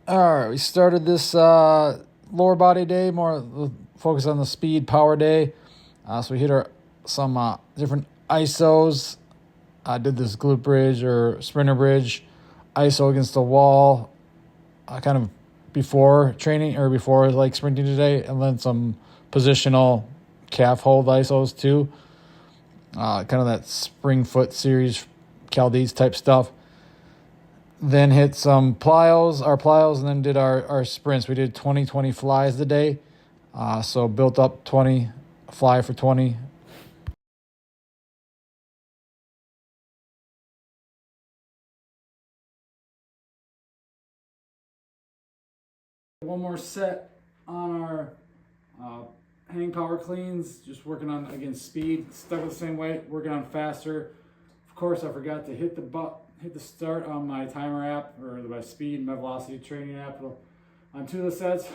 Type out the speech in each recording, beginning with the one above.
All right, we started this lower body day, more focus on the speed power day. So we hit some different ISOs. I did this glute bridge or sprinter bridge, ISO against the wall, kind of before training or before like sprinting today, and then some positional calf hold ISOs too. Kind of that spring foot series, Chaldees type stuff. Then hit some our plyos, and then did our sprints. We did 20 flies today. So built up 20, fly for 20. One more set on our hang power cleans, just working on, again, speed, stuck the same way, working on faster. Of course, I forgot to hit the start on my timer app, or my speed, my velocity training app on two of the sets,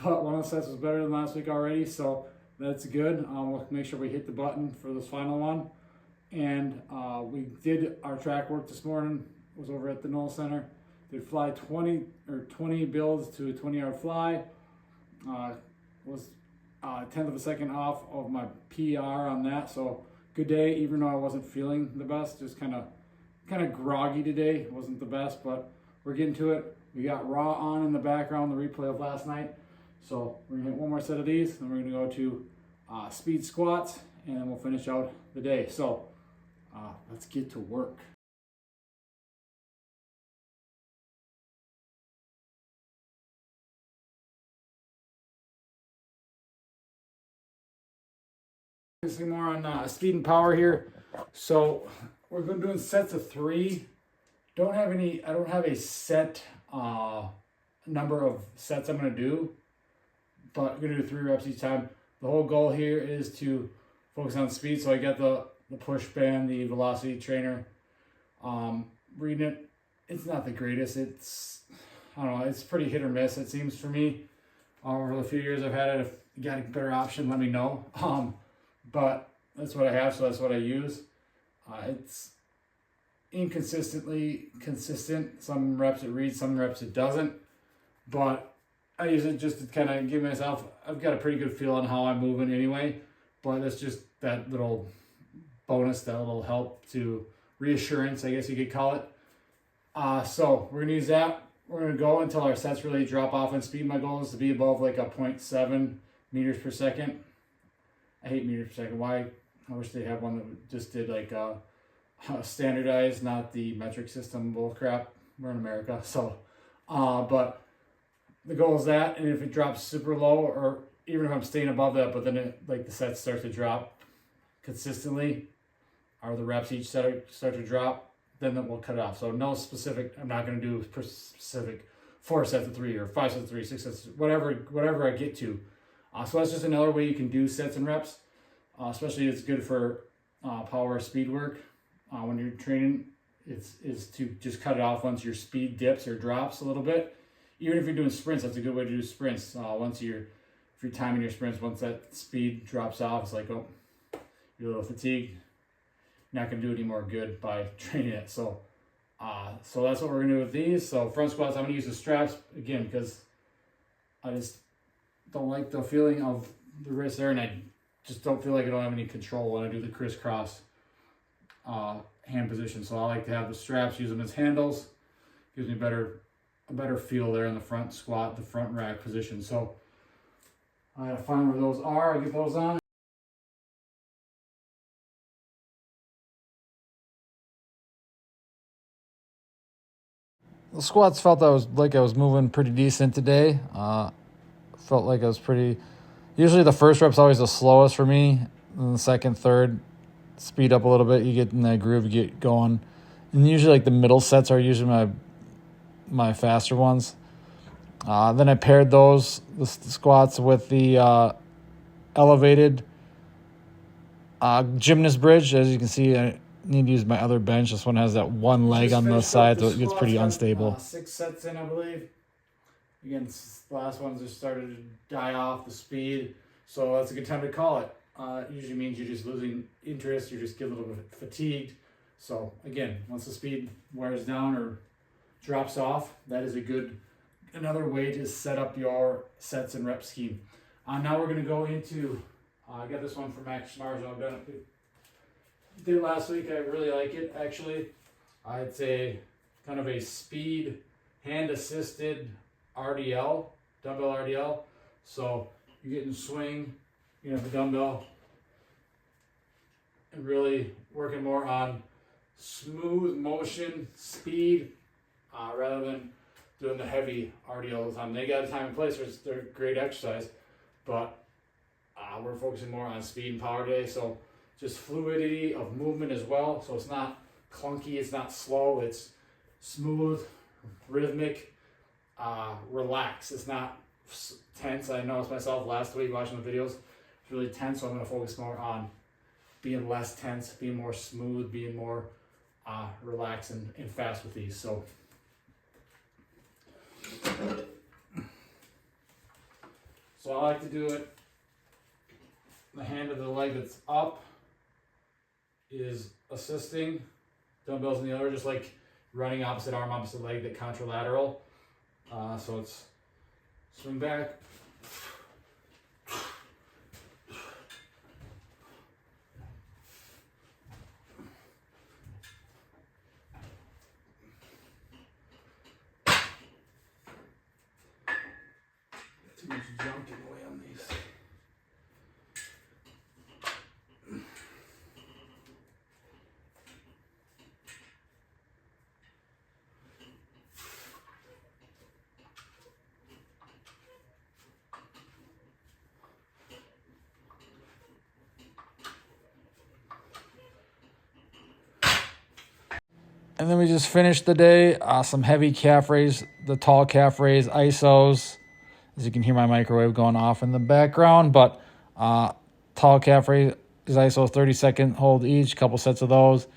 but one of the sets was better than last week already, so that's good. We'll make sure we hit the button for this final one. And we did our track work this morning, was over at the Knoll Center. Did fly 20 builds to a 20-yard fly. Was a tenth of a second off of my PR on that, so good day, even though I wasn't feeling the best. Just kind of groggy today. It wasn't the best, but we're getting to it. We got Raw on in the background, the replay of last night. So we're gonna hit one more set of these, then we're gonna go to speed squats, and then we'll finish out the day. So let's get to work. Focusing more on speed and power here. So we're going to do sets of 3. I don't have a set number of sets I'm going to do, but I'm going to do 3 reps each time. The whole goal here is to focus on speed. So I got the push band, the velocity trainer. Reading it, it's not the greatest. I don't know, it's pretty hit or miss, it seems, for me. Over the few years I've had it. If you got a better option, let me know. But that's what I have, so that's what I use. It's inconsistently consistent. Some reps it reads, some reps it doesn't. But I use it just to kind of give myself, I've got a pretty good feel on how I'm moving anyway. But it's just that little bonus, that little help to reassurance, I guess you could call it. So we're going to use that. We're going to go until our sets really drop off in speed. My goal is to be above like a 0.7 meters per second. I hate meters per second. Why? I wish they had one that just did like standardized, not the metric system bullcrap. We're in America, so. But the goal is that, and if it drops super low, or even if I'm staying above that, but then the sets start to drop consistently, or the reps each set start to drop, then we'll cut it off. So no specific. I'm not going to do specific 4 sets of 3 or 5 sets of 3, 6 sets, whatever I get to. So that's just another way you can do sets and reps. Especially it's good for power speed work. When you're training, is to just cut it off once your speed dips or drops a little bit. Even if you're doing sprints, that's a good way to do sprints. If you're timing your sprints, once that speed drops off, it's like, oh, you're a little fatigued. You're not going to do any more good by training it. So that's what we're going to do with these. So front squats, I'm going to use the straps again because I just don't like the feeling of the wrist there, and I just don't feel like I don't have any control when I do the crisscross hand position. So I like to have the straps, use them as handles. Gives me a better feel there in the front squat, the front rack position. So I gotta find where those are. I get those on. The squats felt I was moving pretty decent today. Felt like I was pretty. Usually the first rep's always the slowest for me. And the second, third, speed up a little bit. You get in that groove, you get going. And usually like the middle sets are usually my faster ones. Then I paired the squats with the elevated gymnast bridge. As you can see, I need to use my other bench. This one has that one leg on the side, so it gets pretty unstable. 6 sets in, I believe. Again, the last ones just started to die off the speed, so that's a good time to call it. It usually means you're just losing interest, you just get a little bit fatigued. So again, once the speed wears down or drops off, that is a good another way to set up your sets and rep scheme. Now we're going to go into, I got this one from Max Marzo. I've done it did last week. I really like it actually. I'd say kind of a speed hand assisted RDL, dumbbell RDL. So you're getting swing, the dumbbell, and really working more on smooth motion, speed, rather than doing the heavy RDL all the time. They got a time and place where they're great exercise, but we're focusing more on speed and power today. So just fluidity of movement as well. So it's not clunky, it's not slow, it's smooth, rhythmic, relaxed. It's not tense. I noticed myself last week watching the videos, it's really tense. So I'm going to focus more on being less tense, being more smooth, being more relaxed and fast with these. So I like to do it. The hand of the leg that's up is assisting, dumbbells in the other, just like running opposite arm, opposite leg, that contralateral. So it's swing back, too much junk in the way on these. And then we just finished the day, some heavy calf raise, the tall calf raise, isos. As you can hear my microwave going off in the background, but tall calf raise isos, 30-second hold each, couple sets of those.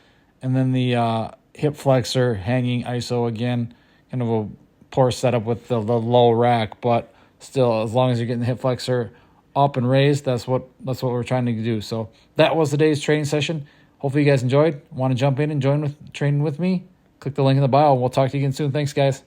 And then the hip flexor hanging iso again, kind of a poor setup with the low rack, but still, as long as you're getting the hip flexor up and raised, that's what we're trying to do. So that was today's training session. Hopefully you guys enjoyed. Want to jump in and training with me? Click the link in the bio. We'll talk to you again soon. Thanks, guys.